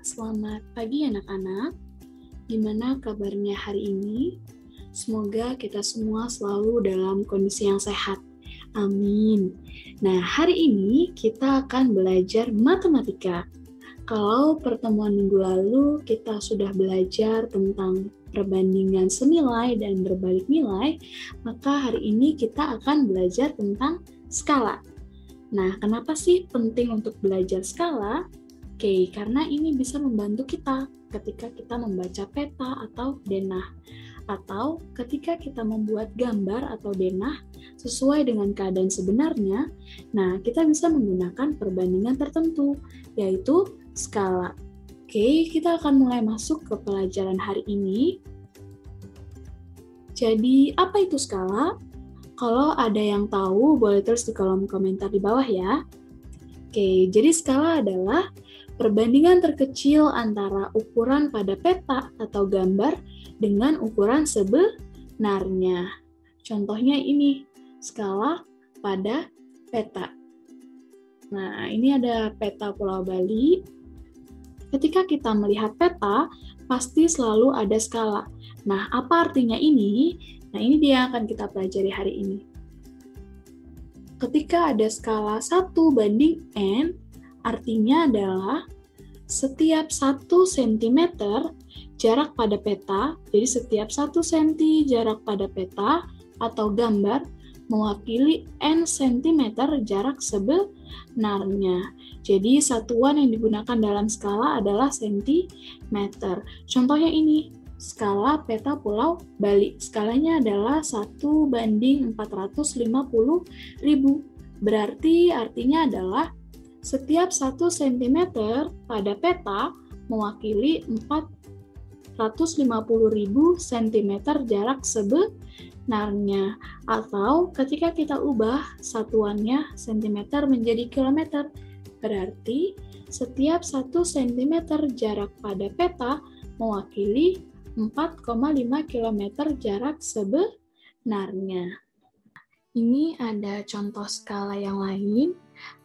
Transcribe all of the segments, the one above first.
Selamat pagi anak-anak. Gimana kabarnya hari ini? Semoga kita semua selalu dalam kondisi yang sehat. Amin. Nah, hari ini kita akan belajar matematika. Kalau pertemuan minggu lalu kita sudah belajar tentang perbandingan senilai dan berbalik nilai, maka hari ini kita akan belajar tentang skala. Nah, kenapa sih penting untuk belajar skala? Oke, karena ini bisa membantu kita ketika kita membaca peta atau denah, atau ketika kita membuat gambar atau denah sesuai dengan keadaan sebenarnya. Nah, kita bisa menggunakan perbandingan tertentu, yaitu skala. Oke, kita akan mulai masuk ke pelajaran hari ini. Jadi, apa itu skala? Kalau ada yang tahu, boleh tulis di kolom komentar di bawah ya. Oke, jadi skala adalah perbandingan terkecil antara ukuran pada peta atau gambar dengan ukuran sebenarnya. Contohnya ini, skala pada peta. Nah, ini ada peta Pulau Bali. Ketika kita melihat peta, pasti selalu ada skala. Nah, apa artinya ini? Nah, ini dia yang akan kita pelajari hari ini. Ketika ada skala 1:n, artinya adalah setiap 1 cm jarak pada peta, jadi setiap 1 cm jarak pada peta atau gambar mewakili n cm jarak sebenarnya. Jadi satuan yang digunakan dalam skala adalah cm. Contohnya ini, skala peta Pulau Bali. Skalanya adalah 1:450.000. Berarti artinya adalah setiap 1 cm pada peta mewakili 450.000 cm jarak sebenarnya. Atau ketika kita ubah satuannya cm menjadi kilometer, berarti setiap 1 cm jarak pada peta mewakili 4,5 km jarak sebenarnya. Ini ada contoh skala yang lain.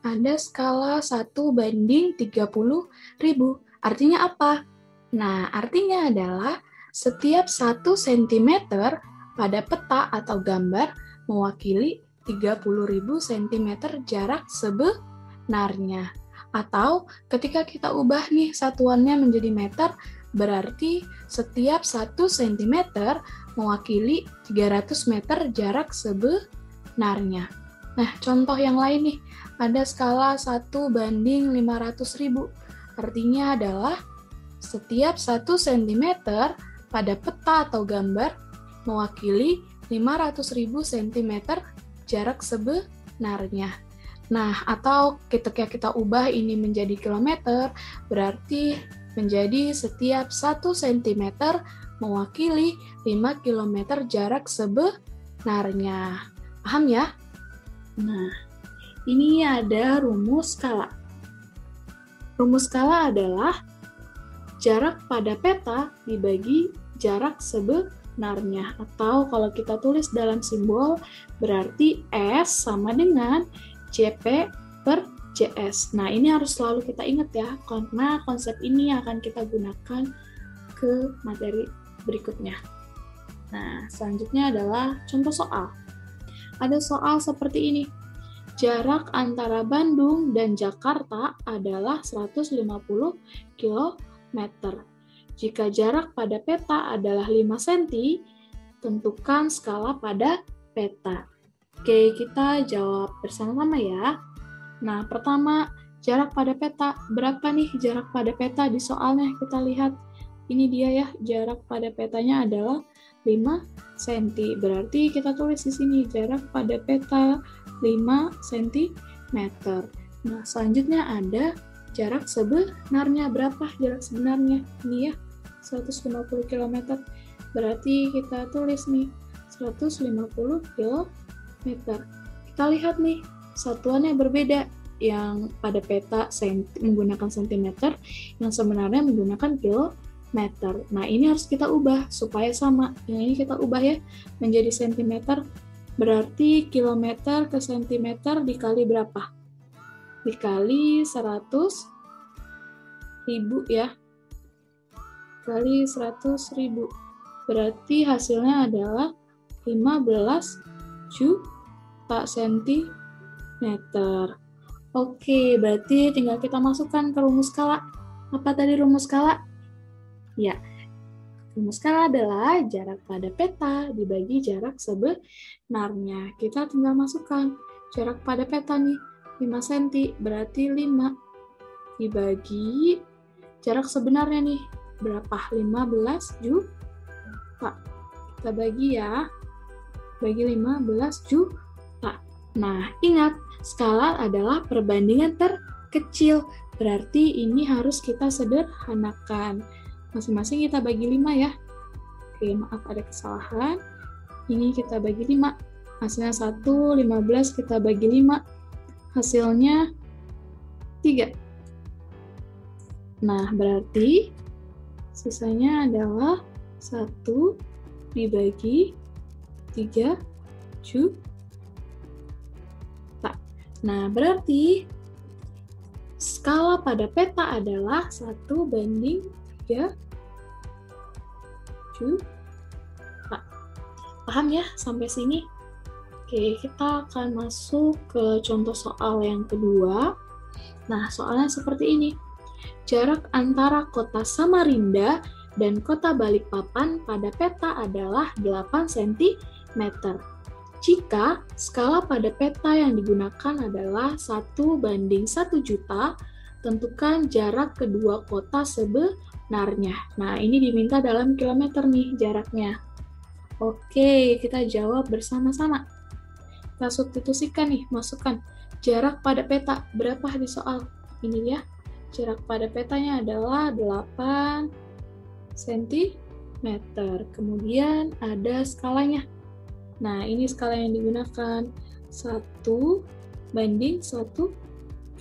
Ada skala 1:30.000. Artinya apa? Nah, artinya adalah setiap 1 cm pada peta atau gambar mewakili 30.000 cm jarak sebenarnya. Atau ketika kita ubah nih satuannya menjadi meter, berarti setiap 1 cm mewakili 300 meter jarak sebenarnya. Nah, contoh yang lain nih, ada skala 1:500.000. Artinya adalah setiap 1 cm pada peta atau gambar mewakili 500.000 cm jarak sebenarnya. Nah, atau ketika kita ubah ini menjadi kilometer, berarti menjadi setiap 1 cm mewakili 5 km jarak sebenarnya. Paham ya? Nah, ini ada rumus skala. Rumus skala adalah jarak pada peta dibagi jarak sebenarnya. Atau kalau kita tulis dalam simbol, berarti S sama dengan JP per JS. Nah, ini harus selalu kita ingat ya, karena konsep ini akan kita gunakan ke materi berikutnya. Nah, selanjutnya adalah contoh soal. Ada soal seperti ini. Jarak antara Bandung dan Jakarta adalah 150 km. Jika jarak pada peta adalah 5 cm, tentukan skala pada peta. Oke, kita jawab bersama-sama ya. Nah, pertama, jarak pada peta. Berapa nih jarak pada peta di soalnya? Kita lihat. Ini dia ya, jarak pada petanya adalah 5 cm. Berarti kita tulis di sini jarak pada peta 5 cm. Nah, selanjutnya ada jarak sebenarnya. Berapa jarak sebenarnya? Ini ya, 150 km. Berarti kita tulis nih, 150 km. Kita lihat nih, satuannya berbeda. Yang pada peta menggunakan cm, yang sebenarnya menggunakan kilometer. Nah, ini harus kita ubah supaya sama. Yang ini kita ubah ya menjadi cm. Berarti kilometer ke cm dikali berapa? Dikali 100.000 ya. kali 100.000. Berarti hasilnya adalah 15 juta sentimeter. Oke, berarti tinggal kita masukkan ke rumus skala. Apa tadi rumus skala? Ya, rumus skala adalah jarak pada peta dibagi jarak sebenarnya. Kita tinggal masukkan jarak pada peta nih, 5 cm, berarti 5 dibagi jarak sebenarnya nih, berapa? 15 juta. Kita bagi ya, bagi 15 juta. Nah, ingat, skala adalah perbandingan terkecil, berarti ini harus kita sederhanakan. Masing-masing kita bagi 5 ya. Oke, maaf ada kesalahan. Ini kita bagi 5. Hasilnya 1, 15 kita bagi 5. Hasilnya 3. Nah, berarti sisanya adalah 1 dibagi 3 juta. Nah, berarti skala pada peta adalah 1:3 juta. Paham ya sampai sini? Oke, kita akan masuk ke contoh soal yang kedua. Nah, soalnya seperti ini. Jarak antara kota Samarinda dan kota Balikpapan pada peta adalah 8 cm. Jika skala pada peta yang digunakan adalah 1:1 juta, tentukan jarak kedua kota sebenarnya. Nah, ini diminta dalam kilometer nih jaraknya. Oke, kita jawab bersama-sama. Kita substitusikan nih, masukkan jarak pada peta. Berapa di soal? Ini ya, jarak pada petanya adalah 8 cm. Kemudian ada skalanya. Nah, ini skala yang digunakan 1:1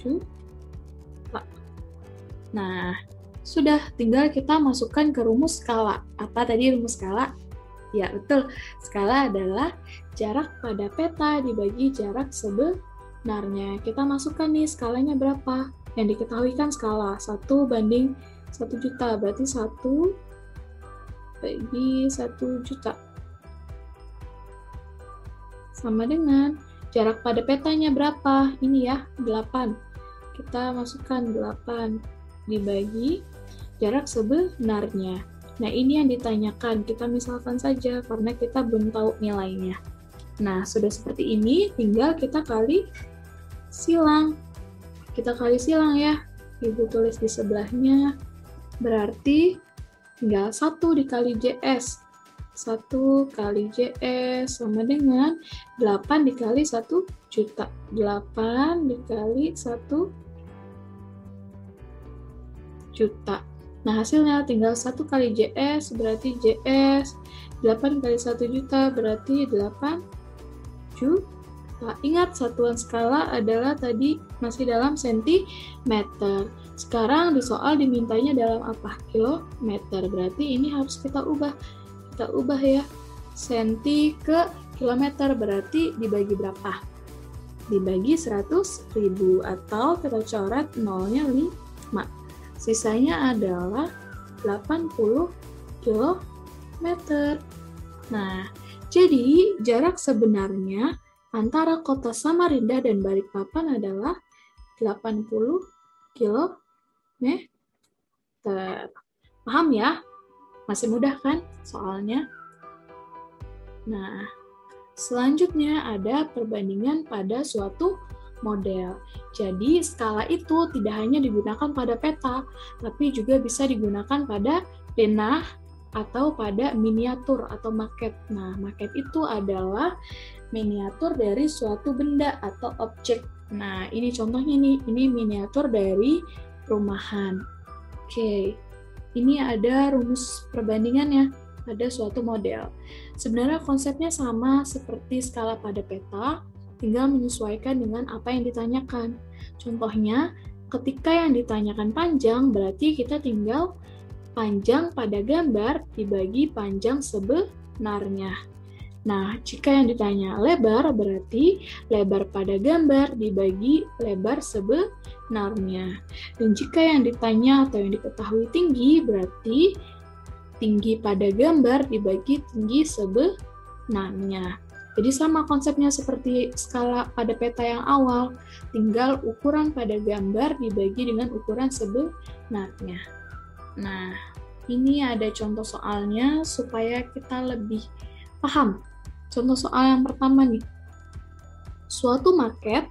juta. Nah, sudah, tinggal kita masukkan ke rumus skala. Apa tadi rumus skala? Ya, betul. Skala adalah jarak pada peta dibagi jarak sebenarnya. Kita masukkan nih skalanya berapa? Yang diketahui kan skala 1:1 juta, berarti 1/1 juta. Sama dengan jarak pada petanya berapa? Ini ya, 8. Kita masukkan 8 dibagi jarak sebenarnya. Nah, ini yang ditanyakan. Kita misalkan saja karena kita belum tahu nilainya. Nah, sudah seperti ini, tinggal kita kali silang. Kita kali silang ya. Ibu tulis di sebelahnya. Berarti tinggal 1 dikali JS. 1 kali JS sama dengan 8 dikali 1 juta. 8 dikali 1 juta. Nah, hasilnya tinggal 1 kali JS, berarti JS. 8 kali 1 juta, berarti 8 juta. Ingat, satuan skala adalah tadi masih dalam sentimeter. Sekarang di soal dimintanya dalam apa? Kilometer. Berarti ini harus kita ubah. Kita ubah ya, senti ke kilometer, berarti dibagi berapa? Dibagi 100.000, atau kita coret nolnya 5. Sisanya adalah 80 km. Nah, jadi jarak sebenarnya antara kota Samarinda dan Balikpapan adalah 80 km. Paham ya? Masih mudah kan soalnya? Nah, selanjutnya ada perbandingan pada suatu model. Jadi, skala itu tidak hanya digunakan pada peta, tapi juga bisa digunakan pada denah atau pada miniatur atau maket. Nah, maket itu adalah miniatur dari suatu benda atau objek. Nah, ini contohnya nih, ini miniatur dari rumahan. Oke. Ini ada rumus perbandingannya pada suatu model. Sebenarnya konsepnya sama seperti skala pada peta, tinggal menyesuaikan dengan apa yang ditanyakan. Contohnya, ketika yang ditanyakan panjang, berarti kita tinggal panjang pada gambar dibagi panjang sebenarnya. Nah, jika yang ditanya lebar, berarti lebar pada gambar dibagi lebar sebenarnya. Dan jika yang ditanya atau yang diketahui tinggi, berarti tinggi pada gambar dibagi tinggi sebenarnya. Jadi sama konsepnya seperti skala pada peta yang awal, tinggal ukuran pada gambar dibagi dengan ukuran sebenarnya. Nah, ini ada contoh soalnya supaya kita lebih paham. Contoh soal yang pertama nih. Suatu maket,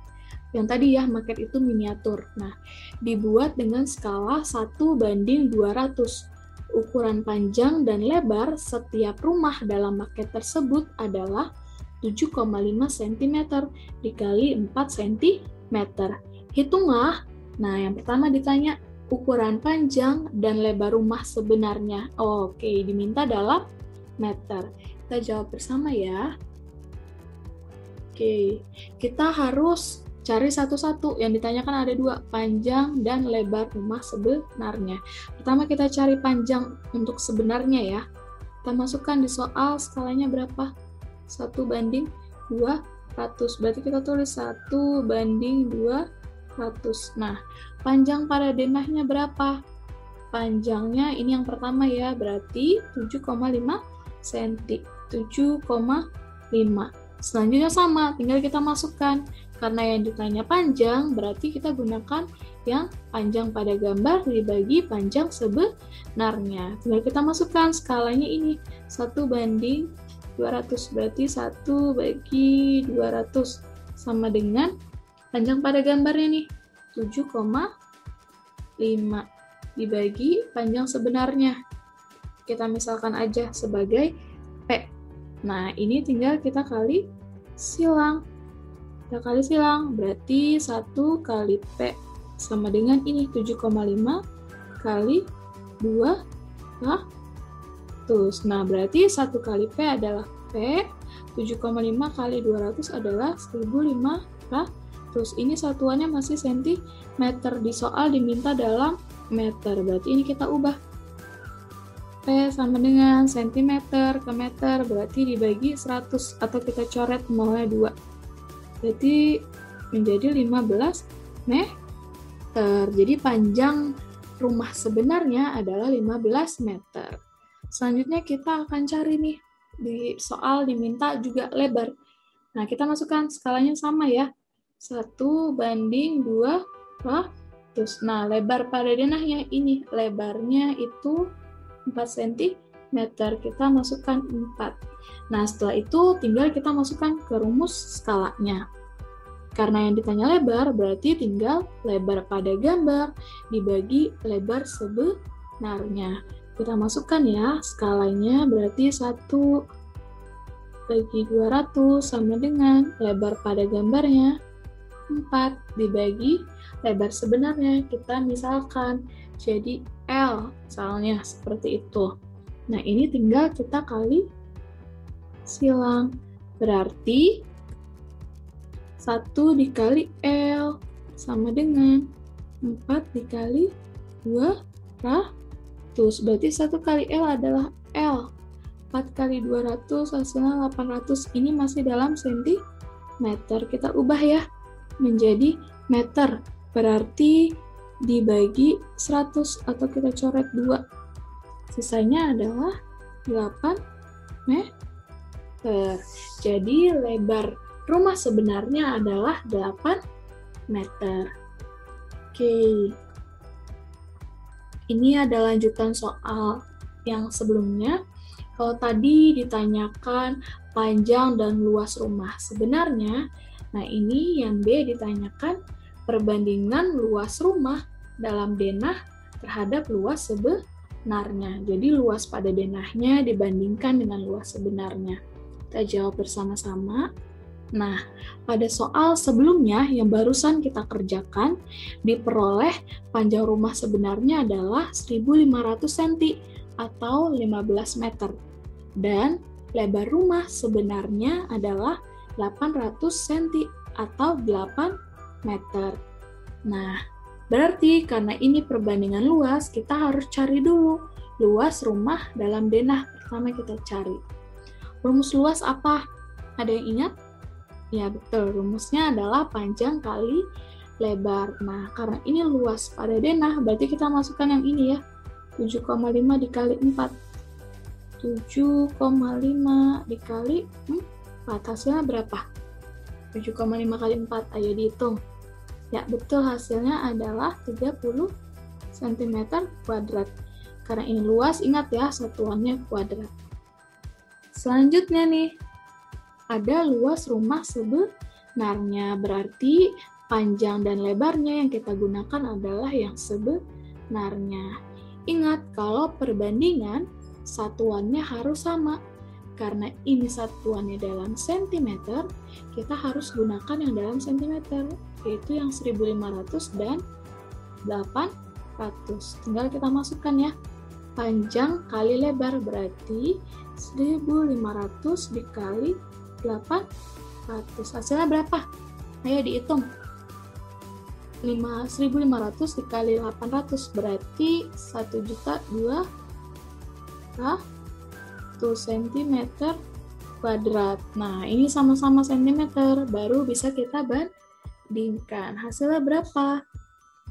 yang tadi ya, maket itu miniatur. Nah, dibuat dengan skala 1:200. Ukuran panjang dan lebar setiap rumah dalam maket tersebut adalah 7,5 cm dikali 4 cm. Hitunglah. Nah, yang pertama ditanya ukuran panjang dan lebar rumah sebenarnya. Oke, diminta dalam meter. Kita jawab bersama ya. Oke, kita harus cari satu-satu. Yang ditanyakan ada 2, panjang dan lebar rumah sebenarnya. Pertama kita cari panjang untuk sebenarnya ya. Kita masukkan di soal skalanya berapa? 1:200. Berarti kita tulis 1:200. Nah, panjang pada denahnya berapa? Panjangnya ini yang pertama ya, berarti 7,5 cm. 7,5. Selanjutnya sama, tinggal kita masukkan. Karena yang ditanya panjang, berarti kita gunakan yang panjang pada gambar dibagi panjang sebenarnya. Tinggal kita masukkan skalanya ini, 1:200. Berarti 1/200 sama dengan panjang pada gambarnya nih, 7,5 dibagi panjang sebenarnya. Kita misalkan aja sebagai P. Nah, ini tinggal kita kali silang. Kita kali silang, berarti 1 kali P sama dengan ini, 7,5 kali 200. Nah, berarti 1 kali P adalah P, 7,5 kali 200 adalah 1.500. Ini satuannya masih cm. Di soal diminta dalam meter, berarti ini kita ubah. P sama dengan cm ke meter, berarti dibagi 100, atau kita coret nolnya 2. Berarti menjadi 15 meter. Jadi panjang rumah sebenarnya adalah 15 meter. Selanjutnya kita akan cari nih, di soal diminta juga lebar. Nah, kita masukkan skalanya sama ya, 1:200. Nah, lebar pada denahnya ini, lebarnya itu 4 cm, kita masukkan 4. Nah, setelah itu tinggal kita masukkan ke rumus skalanya. Karena yang ditanya lebar, berarti tinggal lebar pada gambar dibagi lebar sebenarnya. Kita masukkan ya, skalanya berarti 1/200 sama dengan lebar pada gambarnya 4 dibagi lebar sebenarnya. Kita misalkan jadi L, misalnya seperti itu. Nah, ini tinggal kita kali silang. Berarti 1 dikali L sama dengan 4 dikali 200. Berarti 1 kali L adalah L. 4 kali 200 hasilnya 800. Ini masih dalam cm. Kita ubah ya menjadi meter. Berarti dibagi 100 atau kita coret 2. Sisanya adalah 8 meter. Jadi lebar rumah sebenarnya adalah 8 meter. Oke. Ini ada lanjutan soal yang sebelumnya. Kalau tadi ditanyakan panjang dan luas rumah sebenarnya, nah ini yang B ditanyakan perbandingan luas rumah dalam denah terhadap luas sebenarnya. Jadi luas pada denahnya dibandingkan dengan luas sebenarnya. Kita jawab bersama-sama. Nah, pada soal sebelumnya yang barusan kita kerjakan, diperoleh panjang rumah sebenarnya adalah 1.500 cm atau 15 meter. Dan lebar rumah sebenarnya adalah 800 cm atau 8 meter. Nah, berarti karena ini perbandingan luas, kita harus cari dulu luas rumah dalam denah. Pertama kita cari. Rumus luas apa? Ada yang ingat? Ya betul, rumusnya adalah panjang kali lebar. Nah, karena ini luas pada denah, berarti kita masukkan yang ini ya, 7,5 dikali 4. 7,5 dikali 4. Hasilnya berapa? 7,5 kali 4. Ayo dihitung. Ya, betul, hasilnya adalah 30 cm kuadrat. Karena ini luas, ingat ya, satuannya kuadrat. Selanjutnya nih, ada luas rumah sebenarnya. Berarti panjang dan lebarnya yang kita gunakan adalah yang sebenarnya. Ingat, kalau perbandingan, satuannya harus sama. Karena ini satuannya dalam sentimeter, kita harus gunakan yang dalam sentimeter, yaitu yang 1500 dan 800. Tinggal kita masukkan ya. Panjang kali lebar berarti 1500 dikali 800. Hasilnya berapa? Ayo dihitung. 1500 dikali 800 berarti 1.200.000 cm kuadrat. Nah, ini sama-sama sentimeter, baru bisa kita bandingkan. Hasilnya berapa?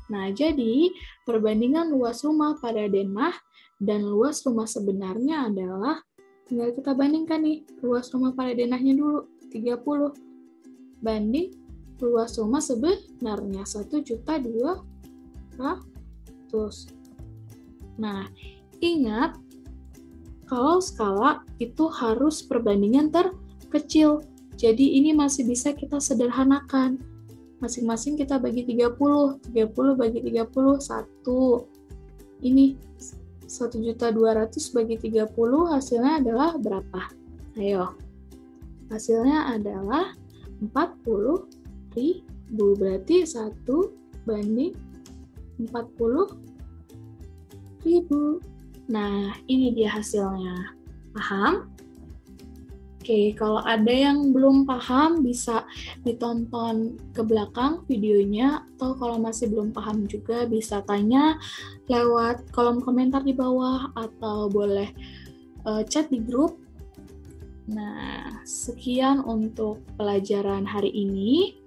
Nah, jadi perbandingan luas rumah pada denah dan luas rumah sebenarnya adalah, tinggal kita bandingkan nih, luas rumah pada denahnya dulu, 30. Banding luas rumah sebenarnya, 1.200.000. Nah, ingat, kalau skala itu harus perbandingan terkecil. Jadi ini masih bisa kita sederhanakan. Masing-masing kita bagi 30. 30 bagi 30, 1. Ini 1.200.000 bagi 30, hasilnya adalah berapa? Ayo. Hasilnya adalah 40.000. Berarti 1 banding 40.000. Nah, ini dia hasilnya. Paham? Oke, kalau ada yang belum paham, bisa ditonton ke belakang videonya, atau kalau masih belum paham juga, bisa tanya lewat kolom komentar di bawah, atau boleh chat di grup. Nah, sekian untuk pelajaran hari ini.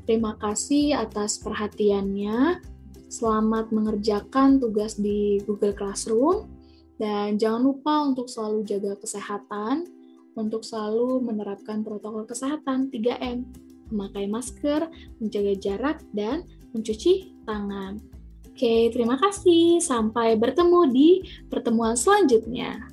Terima kasih atas perhatiannya. Selamat mengerjakan tugas di Google Classroom. Dan jangan lupa untuk selalu jaga kesehatan, untuk selalu menerapkan protokol kesehatan 3M, memakai masker, menjaga jarak, dan mencuci tangan. Oke, terima kasih. Sampai bertemu di pertemuan selanjutnya.